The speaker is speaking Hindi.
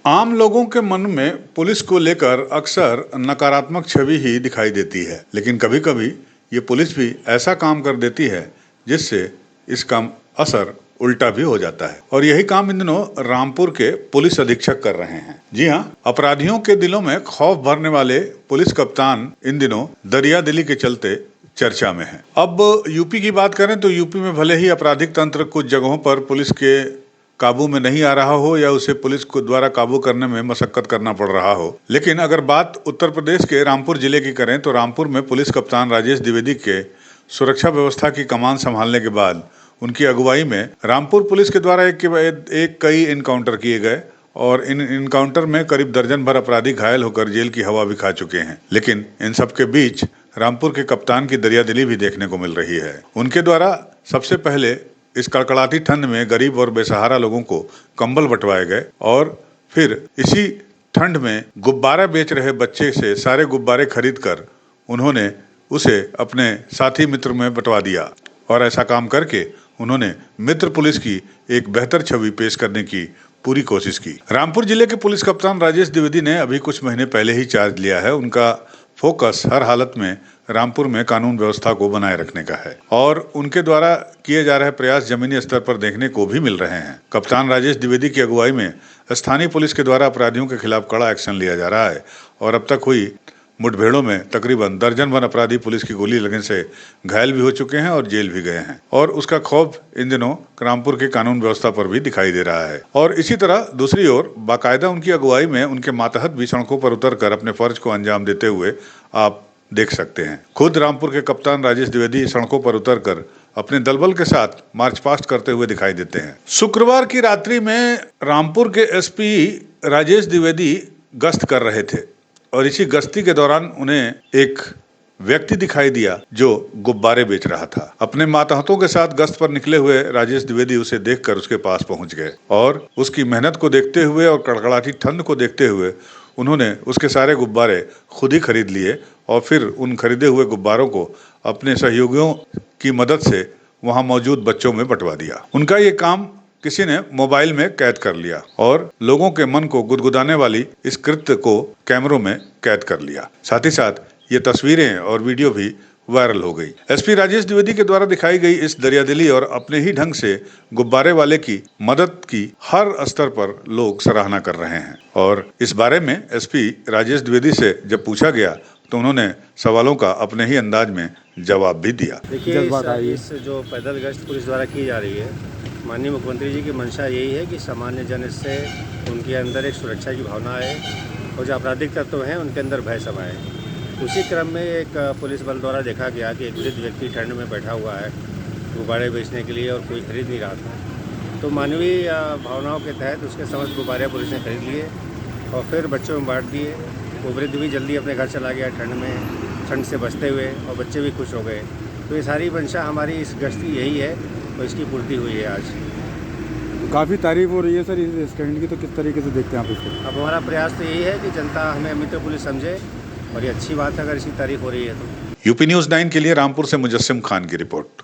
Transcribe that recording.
आम लोगों के मन में पुलिस को लेकर अक्सर नकारात्मक छवि ही दिखाई देती है, लेकिन कभी-कभी ये पुलिस भी ऐसा काम कर देती है जिससे इसका असर उल्टा भी हो जाता है। और यही काम इन दिनों रामपुर के पुलिस अधीक्षक कर रहे हैं। जी हाँ, अपराधियों के दिलों में खौफ भरने वाले पुलिस कप्तान इन दिनों दरियादिली के चलते चर्चा में है। अब यूपी की बात करें तो यूपी में भले ही आपराधिक तंत्र कुछ जगहों पर पुलिस के काबू में नहीं आ रहा हो या उसे पुलिस को द्वारा काबू करने में मशक्कत करना पड़ रहा हो, लेकिन अगर बात उत्तर प्रदेश के रामपुर जिले की करें तो रामपुर में पुलिस कप्तान राजेश द्विवेदी के सुरक्षा व्यवस्था की कमान संभालने के बाद उनकी अगुवाई में रामपुर पुलिस के द्वारा एक के बाद एक कई इनकाउंटर किए गए और इन इनकाउंटर में करीब दर्जन भर अपराधी घायल होकर जेल की हवा भी खा चुके हैं। लेकिन इन सबके बीच रामपुर के कप्तान की दरियादिली भी देखने को मिल रही है। उनके द्वारा सबसे पहले इस कड़कड़ाती ठंड में गरीब और बेसहारा लोगों को कंबल बंटवाए गए और फिर इसी ठंड में गुब्बारा बेच रहे बच्चे से सारे गुब्बारे खरीद कर उन्होंने उसे अपने साथी मित्र में बंटवा दिया और ऐसा काम करके उन्होंने मित्र पुलिस की एक बेहतर छवि पेश करने की पूरी कोशिश की। रामपुर जिले के पुलिस कप्तान राजेश द्विवेदी ने अभी कुछ महीने पहले ही चार्ज लिया है। उनका फोकस हर हालत में रामपुर में कानून व्यवस्था को बनाए रखने का है और उनके द्वारा किए जा रहे प्रयास जमीनी स्तर पर देखने को भी मिल रहे हैं। कप्तान राजेश द्विवेदी की अगुवाई में स्थानीय पुलिस के द्वारा अपराधियों के खिलाफ कड़ा एक्शन लिया जा रहा है और अब तक हुई मुठभेड़ों में तकरीबन दर्जन भर अपराधी पुलिस की गोली लगने से घायल भी हो चुके हैं और जेल भी गए हैं और उसका खौफ इन दिनों रामपुर के कानून व्यवस्था पर भी दिखाई दे रहा है। और इसी तरह दूसरी ओर बाकायदा उनकी अगुवाई में उनके मातहत भी सड़कों पर उतरकर अपने फर्ज को अंजाम देते हुए आप देख सकते हैं। खुद रामपुर के कप्तान राजेश द्विवेदी सड़कों पर उतरकर अपने दलबल के साथ मार्च पास्ट करते हुए दिखाई देते हैं। शुक्रवार की रात्रि में रामपुर के एसपी राजेश द्विवेदी गश्त कर रहे थे और इसी गश्ती के दौरान उन्हें एक व्यक्ति दिखाई दिया जो गुब्बारे बेच रहा था। अपने मातहतों के साथ गश्त पर निकले हुए राजेश द्विवेदी उसे देखकर उसके पास पहुंच गए और उसकी मेहनत को देखते हुए और कड़कड़ाती ठंड को देखते हुए उन्होंने उसके सारे गुब्बारे खुद ही खरीद लिए और फिर उन खरीदे हुए गुब्बारों को अपने सहयोगियों की मदद से वहां मौजूद बच्चों में बंटवा दिया। उनका ये काम किसी ने मोबाइल में कैद कर लिया और लोगों के मन को गुदगुदाने वाली इस कृत्य को कैमरों में कैद कर लिया। साथ ही साथ ये तस्वीरें और वीडियो भी वायरल हो गई। एसपी राजेश द्विवेदी के द्वारा दिखाई गई इस दरियादिली और अपने ही ढंग से गुब्बारे वाले की मदद की हर स्तर पर लोग सराहना कर रहे हैं और इस बारे में एसपी राजेश द्विवेदी से जब पूछा गया तो उन्होंने सवालों का अपने ही अंदाज में जवाब भी दिया। देखिए, इस जो पैदल गश्त पुलिस द्वारा की जा रही है, माननीय मुख्यमंत्री जी की मंशा यही है कि सामान्य जन इससे उनके अंदर एक सुरक्षा की भावना आए और जो आपराधिक तत्व हैं उनके अंदर भय समाए। उसी क्रम में एक पुलिस बल द्वारा देखा गया कि एक वृद्ध व्यक्ति ठंड में बैठा हुआ है गुब्बारे बेचने के लिए और कोई खरीद नहीं रहा था, तो मानवीय भावनाओं के तहत उसके समस्त गुब्बारे पुलिस ने खरीद लिए और फिर बच्चों में बांट दिए। वो वृद्ध भी जल्दी अपने घर चला गया ठंड से बचते हुए और बच्चे भी खुश हो गए। तो ये सारी मंशा हमारी इस गश्ती यही है और इसकी पूर्ति हुई है। आज काफ़ी तारीफ हो रही है सर इस कैंड की, तो किस तरीके से देखते हैं आप इसको? अब हमारा प्रयास तो यही है कि जनता हमें मित्र पुलिस समझे और ये अच्छी बात है अगर इसकी तारीफ हो रही है तो। यूपी न्यूज़ 9 के लिए रामपुर से मुजस्सिम खान की रिपोर्ट।